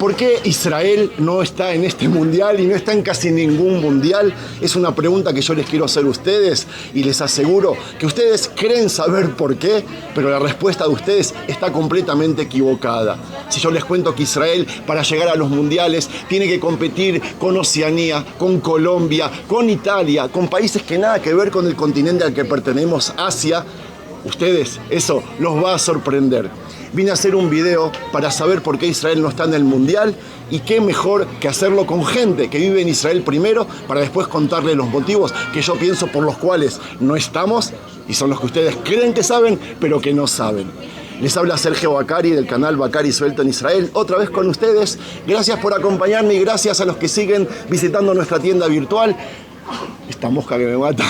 ¿Por qué Israel no está en este mundial y no está en casi ningún mundial? Es una pregunta que yo les quiero hacer a ustedes y les aseguro que ustedes creen saber por qué, pero la respuesta de ustedes está completamente equivocada. Si yo les cuento que Israel, para llegar a los mundiales, tiene que competir con Oceanía, con Colombia, con Italia, con países que nada que ver con el continente al que pertenecemos, Asia, ustedes eso los va a sorprender. Vine a hacer un video para saber por qué Israel no está en el mundial y qué mejor que hacerlo con gente que vive en Israel primero para después contarles los motivos que yo pienso por los cuales no estamos y son los que ustedes creen que saben pero que no saben. Les habla Sergio Bacari del canal Bacari Suelto en Israel, otra vez con ustedes. Gracias por acompañarme y gracias a los que siguen visitando nuestra tienda virtual. Esta mosca que me mata,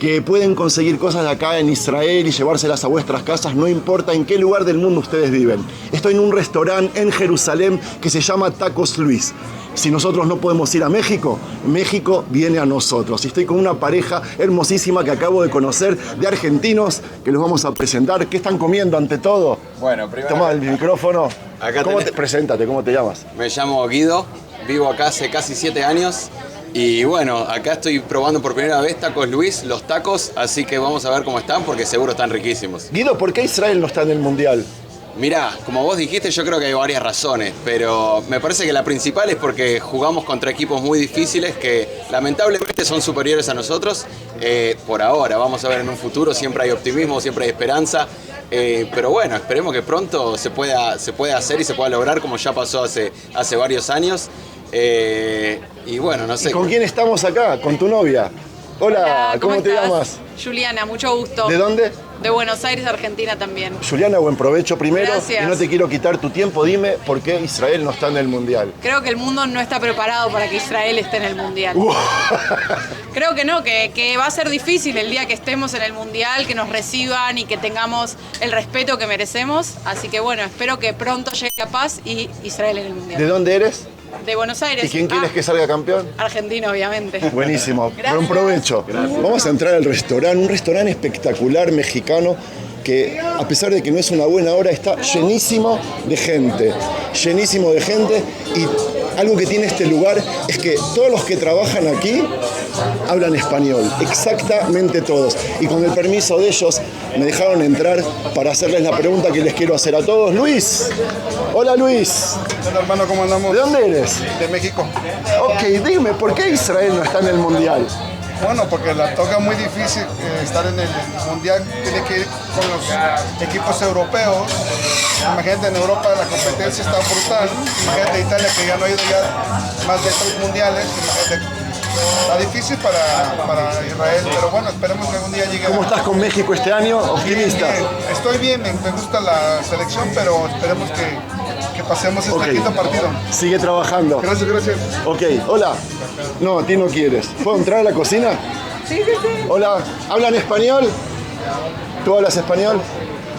que pueden conseguir cosas de acá en Israel y llevárselas a vuestras casas, no importa en qué lugar del mundo ustedes viven. Estoy en un restaurante en Jerusalén que se llama Tacos Luis. Si nosotros no podemos ir a México, México viene a nosotros. Y estoy con una pareja hermosísima que acabo de conocer, de argentinos, que los vamos a presentar. ¿Qué están comiendo ante todo? Bueno, primero... Toma el micrófono. Acá Preséntate, ¿cómo te llamas? Me llamo Guido, vivo acá hace casi 7 años. Y bueno, acá estoy probando por primera vez Tacos Luis, los tacos, así que vamos a ver cómo están porque seguro están riquísimos. Guido, ¿por qué Israel no está en el mundial? Mirá, como vos dijiste, yo creo que hay varias razones, pero me parece que la principal es porque jugamos contra equipos muy difíciles que lamentablemente son superiores a nosotros. Por ahora, vamos a ver en un futuro, siempre hay optimismo, siempre hay esperanza. Pero bueno, esperemos que pronto se pueda hacer y se pueda lograr como ya pasó hace varios años. Y bueno, no sé. ¿Y con quién estamos acá? ¿Con tu novia? Hola, ¿cómo te llamas? Juliana, mucho gusto. ¿De dónde? De Buenos Aires, Argentina también. Juliana, buen provecho primero. Gracias. Y no te quiero quitar tu tiempo, dime por qué Israel no está en el mundial. Creo que el mundo no está preparado para que Israel esté en el mundial. Creo que no, que va a ser difícil el día que estemos en el mundial, que nos reciban y que tengamos el respeto que merecemos. Así que bueno, espero que pronto llegue la paz y Israel en el mundial. ¿De dónde eres? De Buenos Aires. ¿Y quién quieres que salga campeón? Argentina, obviamente. Buenísimo, Gracias. buen provecho. Gracias. Vamos a entrar al restaurante, un restaurante espectacular mexicano que a pesar de que no es una buena hora está llenísimo de gente y algo que tiene este lugar es que todos los que trabajan aquí hablan español, exactamente todos. Y con el permiso de ellos me dejaron entrar para hacerles la pregunta que les quiero hacer a todos. Luis, hola Luis. Hola hermano, ¿cómo andamos? ¿De dónde eres? De México. Ok, dime, ¿por qué Israel no está en el mundial? Bueno, porque la toca muy difícil estar en el mundial, tiene que ir con los equipos europeos. Imagínate, en Europa la competencia está brutal. Imagínate Italia, que ya no ha ido ya más de 3 mundiales. Imagínate, está difícil para Israel, pero bueno, esperemos que algún día llegue. ¿Cómo estás con México este año? ¿Optimista? Bien, estoy bien, me gusta la selección, pero esperemos que pasemos este Ok. quinto partido. Sigue trabajando. Gracias, gracias. Ok, hola. No, a ti no quieres. ¿Puedo entrar a la cocina? Sí, sí, sí. Hola, ¿hablan español? ¿Tú hablas español?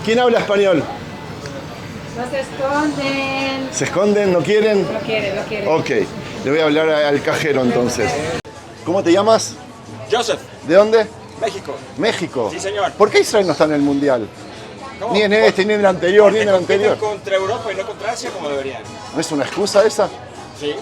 ¿Quién habla español? No se esconden. ¿Se esconden? ¿No quieren? Lo quiere. Ok, le voy a hablar al cajero entonces. ¿Cómo te llamas? Joseph, ¿De dónde? México. México. Sí, señor. ¿Por qué Israel no está en el mundial? ¿Cómo? Ni en este, ni en el anterior, ni en el Compiten anterior. contra Europa y no contra Asia como deberían. ¿No es una excusa esa? Sí,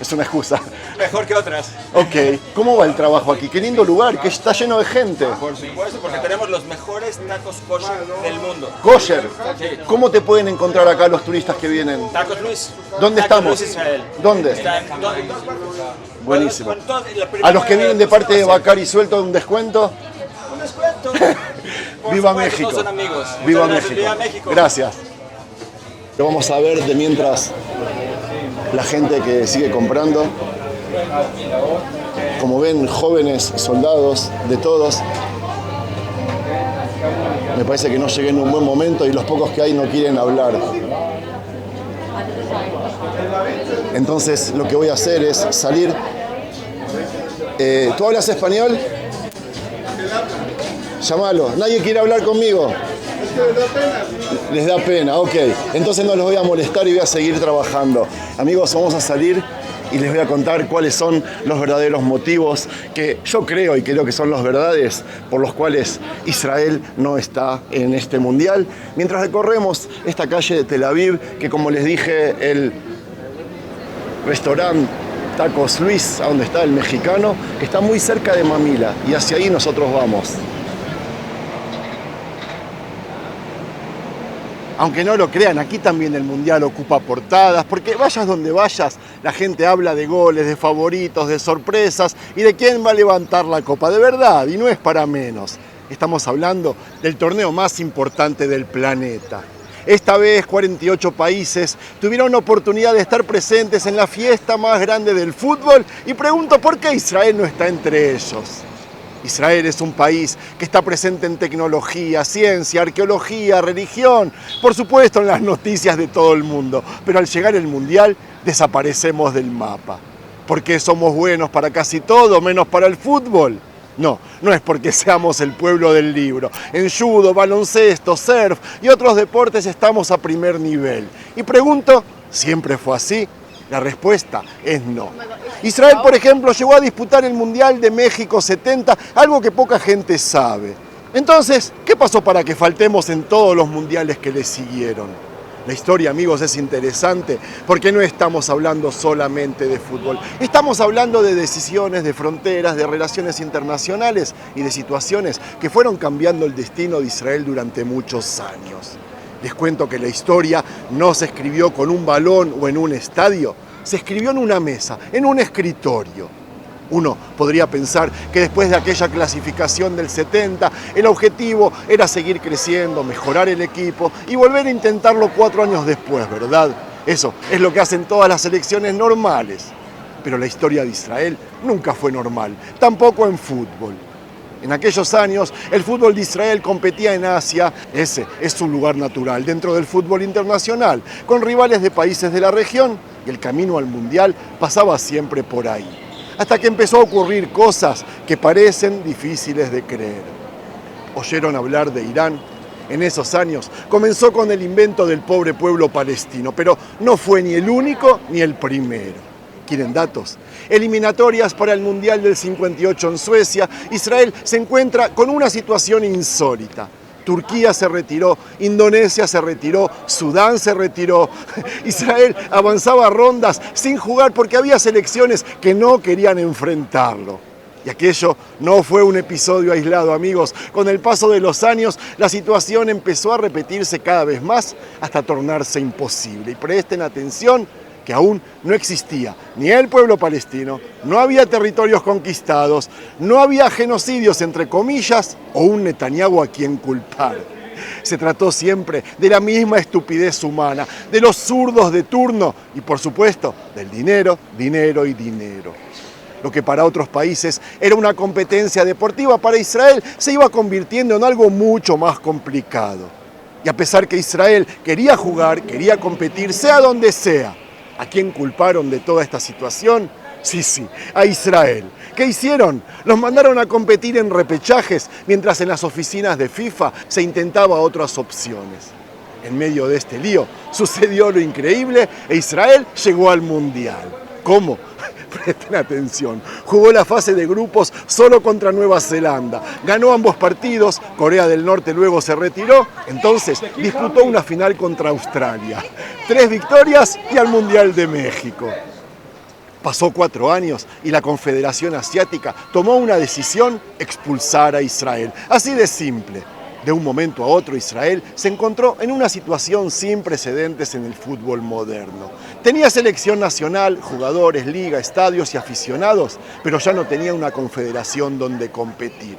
Es una excusa. mejor que otras. Ok, ¿cómo va el trabajo aquí? Qué lindo lugar, que está lleno de gente. Por supuesto, porque tenemos los mejores tacos kosher del mundo. Kosher, Sí. ¿cómo te pueden encontrar acá los turistas que vienen? Tacos Luis. ¿Dónde Tacos estamos? Luis Israel. ¿Dónde? Está en todas partes. Buenísimo. Con todo- la primera A los que vienen de parte de base. Bacari Suelto, un descuento. Un descuento. Por Viva supuesto, México. todos son amigos. Viva Muchas gracias. México. Viva México. Gracias. Lo vamos a ver de mientras la gente que sigue comprando. Como ven, jóvenes, soldados, de todos. Me parece que no llegué en un buen momento y los pocos que hay no quieren hablar. Entonces lo que voy a hacer es salir. ¿Tú hablas español? Llámalo. Nadie quiere hablar conmigo. Les da pena, ok. Entonces no los voy a molestar y voy a seguir trabajando. Amigos, vamos a salir y les voy a contar cuáles son los verdaderos motivos que yo creo y creo que son los verdades por los cuales Israel no está en este mundial. Mientras recorremos esta calle de Tel Aviv, que como les dije, el restaurante Tacos Luis, a donde está el mexicano, que está muy cerca de Mamila, y hacia ahí nosotros vamos. Aunque no lo crean, aquí también el Mundial ocupa portadas, porque vayas donde vayas, la gente habla de goles, de favoritos, de sorpresas y de quién va a levantar la copa de verdad, y no es para menos. Estamos hablando del torneo más importante del planeta. Esta vez 48 países tuvieron la oportunidad de estar presentes en la fiesta más grande del fútbol y pregunto por qué Israel no está entre ellos. Israel es un país que está presente en tecnología, ciencia, arqueología, religión, por supuesto en las noticias de todo el mundo, pero al llegar el Mundial desaparecemos del mapa. ¿Por qué somos buenos para casi todo, menos para el fútbol? No, no es porque seamos el pueblo del libro. En judo, baloncesto, surf y otros deportes estamos a primer nivel. Y pregunto, ¿siempre fue así? La respuesta es no. Israel, por ejemplo, llegó a disputar el Mundial de México 70, algo que poca gente sabe. Entonces, ¿qué pasó para que faltemos en todos los mundiales que le siguieron? La historia, amigos, es interesante porque no estamos hablando solamente de fútbol. Estamos hablando de decisiones, de fronteras, de relaciones internacionales y de situaciones que fueron cambiando el destino de Israel durante muchos años. Les cuento que la historia no se escribió con un balón o en un estadio, se escribió en una mesa, en un escritorio. Uno podría pensar que después de aquella clasificación del 70, el objetivo era seguir creciendo, mejorar el equipo y volver a intentarlo 4 años después, ¿verdad? Eso es lo que hacen todas las selecciones normales. Pero la historia de Israel nunca fue normal, tampoco en fútbol. En aquellos años, el fútbol de Israel competía en Asia, ese es su lugar natural, dentro del fútbol internacional, con rivales de países de la región, y el camino al Mundial pasaba siempre por ahí. Hasta que empezó a ocurrir cosas que parecen difíciles de creer. ¿Oyeron hablar de Irán? En esos años comenzó con el invento del pobre pueblo palestino, pero no fue ni el único ni el primero. ¿Quieren datos? Eliminatorias para el Mundial del 58 en Suecia, Israel se encuentra con una situación insólita. Turquía se retiró, Indonesia se retiró, Sudán se retiró. Israel avanzaba a rondas sin jugar porque había selecciones que no querían enfrentarlo. Y aquello no fue un episodio aislado, amigos. Con el paso de los años, la situación empezó a repetirse cada vez más hasta tornarse imposible. Y presten atención, que aún no existía ni el pueblo palestino, no había territorios conquistados, no había genocidios entre comillas o un Netanyahu a quien culpar. Se trató siempre de la misma estupidez humana, de los zurdos de turno y por supuesto del dinero, dinero y dinero. Lo que para otros países era una competencia deportiva, para Israel se iba convirtiendo en algo mucho más complicado. Y a pesar que Israel quería jugar, quería competir, sea donde sea, ¿a quién culparon de toda esta situación? Sí, a Israel. ¿Qué hicieron? Los mandaron a competir en repechajes, mientras en las oficinas de FIFA se intentaba otras opciones. En medio de este lío sucedió lo increíble e Israel llegó al Mundial. ¿Cómo? Presten atención. Jugó la fase de grupos solo contra Nueva Zelanda. Ganó ambos partidos, Corea del Norte luego se retiró, entonces disputó una final contra Australia. 3 victorias y al Mundial de México. Pasó 4 años y la Confederación Asiática tomó una decisión: expulsar a Israel. Así de simple. De un momento a otro, Israel se encontró en una situación sin precedentes en el fútbol moderno. Tenía selección nacional, jugadores, liga, estadios y aficionados, pero ya no tenía una confederación donde competir.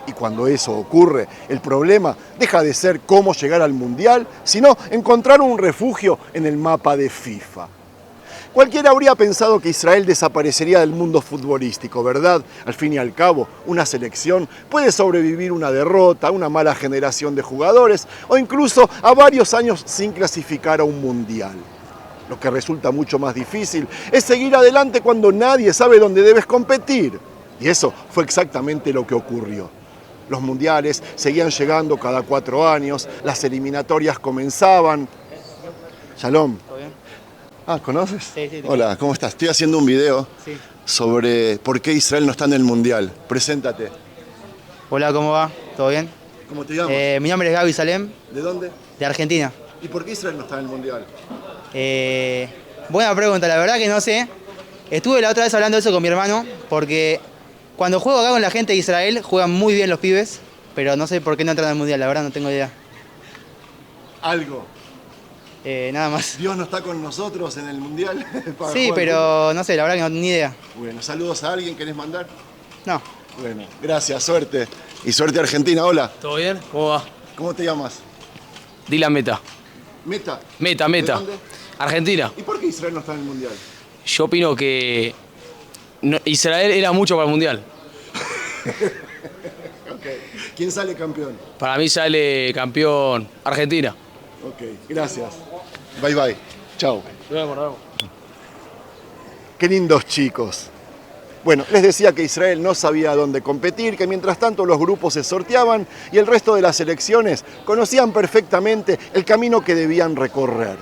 Y cuando eso ocurre, el problema deja de ser cómo llegar al Mundial, sino encontrar un refugio en el mapa de FIFA. Cualquiera habría pensado que Israel desaparecería del mundo futbolístico, ¿verdad? Al fin y al cabo, una selección puede sobrevivir una derrota, una mala generación de jugadores o incluso a varios años sin clasificar a un mundial. Lo que resulta mucho más difícil es seguir adelante cuando nadie sabe dónde debes competir. Y eso fue exactamente lo que ocurrió. Los mundiales seguían llegando cada 4 años, las eliminatorias comenzaban. Shalom. ¿Todo bien? ¿Conoces? Sí. Hola, ¿cómo estás? Estoy haciendo un video Sí. sobre por qué Israel no está en el Mundial. Preséntate. Hola, ¿cómo va? ¿Todo bien? ¿Cómo te llamas? Mi nombre es Gaby Salem, ¿De dónde? de Argentina. ¿Y por qué Israel no está en el Mundial? Buena pregunta, la verdad que no sé. Estuve la otra vez hablando de eso con mi hermano, porque cuando juego acá con la gente de Israel, juegan muy bien los pibes, pero no sé por qué no entran al Mundial, la verdad no tengo idea. Algo. Nada más. Dios no está con nosotros en el Mundial. Para Sí, jugar pero no sé, la verdad que no, ni idea. fútbol. Bueno, saludos a alguien, ¿querés mandar? No. Bueno, gracias, suerte. Y suerte Argentina, hola. ¿Todo bien? ¿Cómo va? ¿Cómo te llamas? Dylan Meta. Meta. Meta. ¿De dónde? Argentina. ¿Y por qué Israel no está en el Mundial? Yo opino que Israel era mucho para el Mundial. Okay. ¿Quién sale campeón? Para mí sale campeón Argentina. Ok, gracias. Bye bye. Chao. Nos vemos. Qué lindos chicos. Bueno, les decía que Israel no sabía dónde competir, que mientras tanto los grupos se sorteaban y el resto de las selecciones conocían perfectamente el camino que debían recorrer.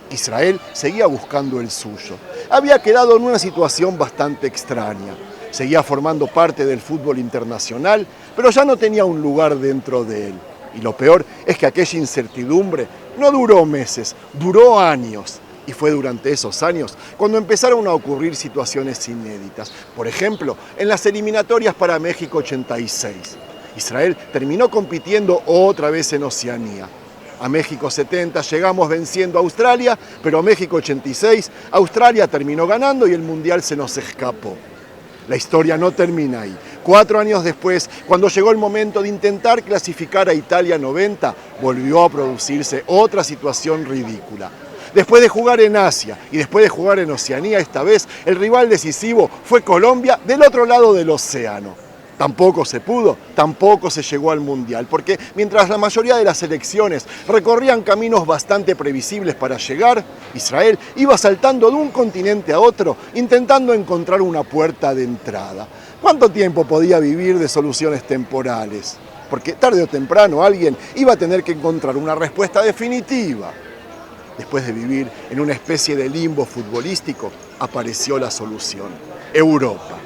Israel seguía buscando el suyo. Había quedado en una situación bastante extraña. Seguía formando parte del fútbol internacional, pero ya no tenía un lugar dentro de él. Y lo peor es que aquella incertidumbre no duró meses, duró años. Y fue durante esos años cuando empezaron a ocurrir situaciones inéditas. Por ejemplo, en las eliminatorias para México 86. Israel terminó compitiendo otra vez en Oceanía. A México 70 llegamos venciendo a Australia, pero a México 86 Australia terminó ganando y el Mundial se nos escapó. La historia no termina ahí. 4 años después, cuando llegó el momento de intentar clasificar a Italia 90, volvió a producirse otra situación ridícula. Después de jugar en Asia y después de jugar en Oceanía, esta vez el rival decisivo fue Colombia del otro lado del océano. Tampoco se pudo, tampoco se llegó al Mundial, porque mientras la mayoría de las selecciones recorrían caminos bastante previsibles para llegar, Israel iba saltando de un continente a otro, intentando encontrar una puerta de entrada. ¿Cuánto tiempo podía vivir de soluciones temporales? Porque tarde o temprano alguien iba a tener que encontrar una respuesta definitiva. Después de vivir en una especie de limbo futbolístico, apareció la solución: Europa.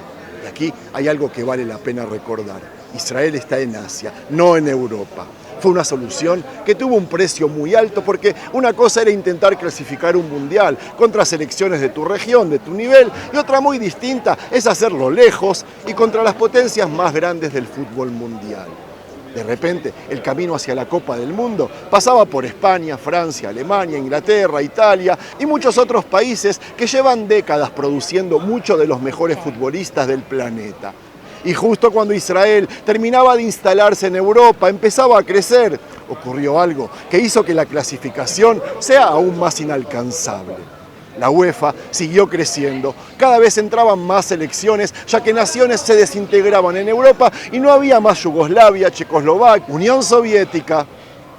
Y aquí hay algo que vale la pena recordar. Israel está en Asia, no en Europa. Fue una solución que tuvo un precio muy alto porque una cosa era intentar clasificar un mundial contra selecciones de tu región, de tu nivel, y otra muy distinta es hacerlo lejos y contra las potencias más grandes del fútbol mundial. De repente, el camino hacia la Copa del Mundo pasaba por España, Francia, Alemania, Inglaterra, Italia y muchos otros países que llevan décadas produciendo muchos de los mejores futbolistas del planeta. Y justo cuando Israel terminaba de instalarse en Europa, empezaba a crecer, ocurrió algo que hizo que la clasificación sea aún más inalcanzable. La UEFA siguió creciendo, cada vez entraban más selecciones, ya que naciones se desintegraban en Europa y no había más Yugoslavia, Checoslovaquia, Unión Soviética.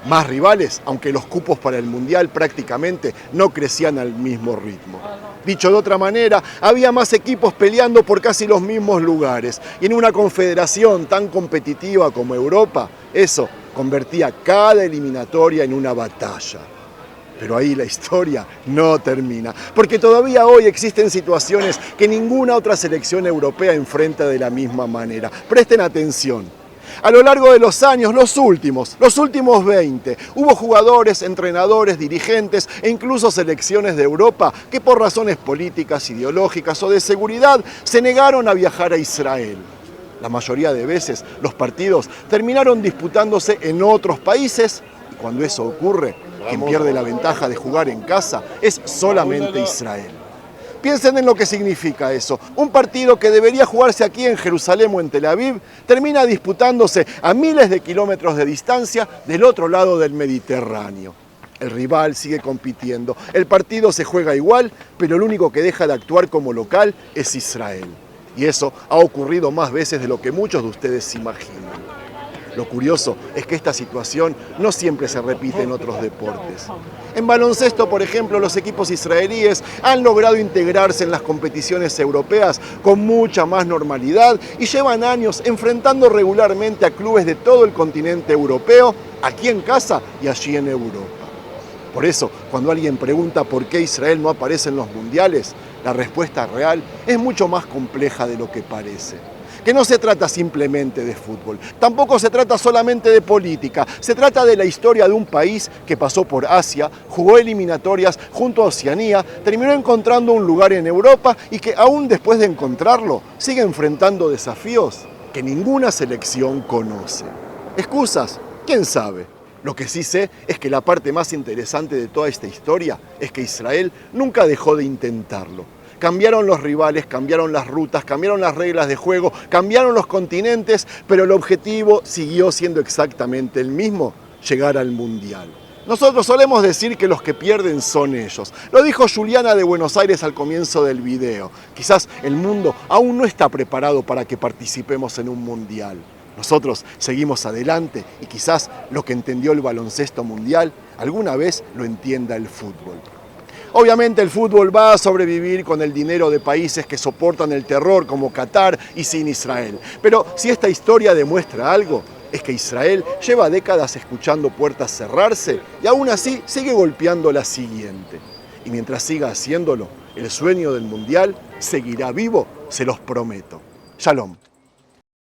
Más rivales, aunque los cupos para el Mundial prácticamente no crecían al mismo ritmo. Dicho de otra manera, había más equipos peleando por casi los mismos lugares. Y en una confederación tan competitiva como Europa, eso convertía cada eliminatoria en una batalla. Pero ahí la historia no termina, porque todavía hoy existen situaciones que ninguna otra selección europea enfrenta de la misma manera. Presten atención. A lo largo de los años, los últimos 20, hubo jugadores, entrenadores, dirigentes e incluso selecciones de Europa que por razones políticas, ideológicas o de seguridad se negaron a viajar a Israel. La mayoría de veces los partidos terminaron disputándose en otros países y cuando eso ocurre, quien pierde la ventaja de jugar en casa es solamente Israel. Piensen en lo que significa eso. Un partido que debería jugarse aquí en Jerusalén o en Tel Aviv termina disputándose a miles de kilómetros de distancia del otro lado del Mediterráneo. El rival sigue compitiendo, el partido se juega igual, pero el único que deja de actuar como local es Israel. Y eso ha ocurrido más veces de lo que muchos de ustedes imaginan. Lo curioso es que esta situación no siempre se repite en otros deportes. En baloncesto, por ejemplo, los equipos israelíes han logrado integrarse en las competiciones europeas con mucha más normalidad y llevan años enfrentando regularmente a clubes de todo el continente europeo, aquí en casa y allí en Europa. Por eso, cuando alguien pregunta por qué Israel no aparece en los mundiales, la respuesta real es mucho más compleja de lo que parece. que no se trata simplemente de fútbol, tampoco se trata solamente de política, se trata de la historia de un país que pasó por Asia, jugó eliminatorias junto a Oceanía, terminó encontrando un lugar en Europa y que aún después de encontrarlo sigue enfrentando desafíos que ninguna selección conoce. ¿Excusas? ¿Quién sabe? Lo que sí sé es que la parte más interesante de toda esta historia es que Israel nunca dejó de intentarlo. Cambiaron los rivales, cambiaron las rutas, cambiaron las reglas de juego, cambiaron los continentes, pero el objetivo siguió siendo exactamente el mismo: llegar al Mundial. Nosotros solemos decir que los que pierden son ellos. Lo dijo Juliana de Buenos Aires al comienzo del video. Quizás el mundo aún no está preparado para que participemos en un Mundial. Nosotros seguimos adelante y quizás lo que entendió el baloncesto mundial alguna vez lo entienda el fútbol. Obviamente el fútbol va a sobrevivir con el dinero de países que soportan el terror como Qatar y sin Israel. Pero si esta historia demuestra algo, es que Israel lleva décadas escuchando puertas cerrarse y aún así sigue golpeando la siguiente. Y mientras siga haciéndolo, el sueño del mundial seguirá vivo, se los prometo. Shalom.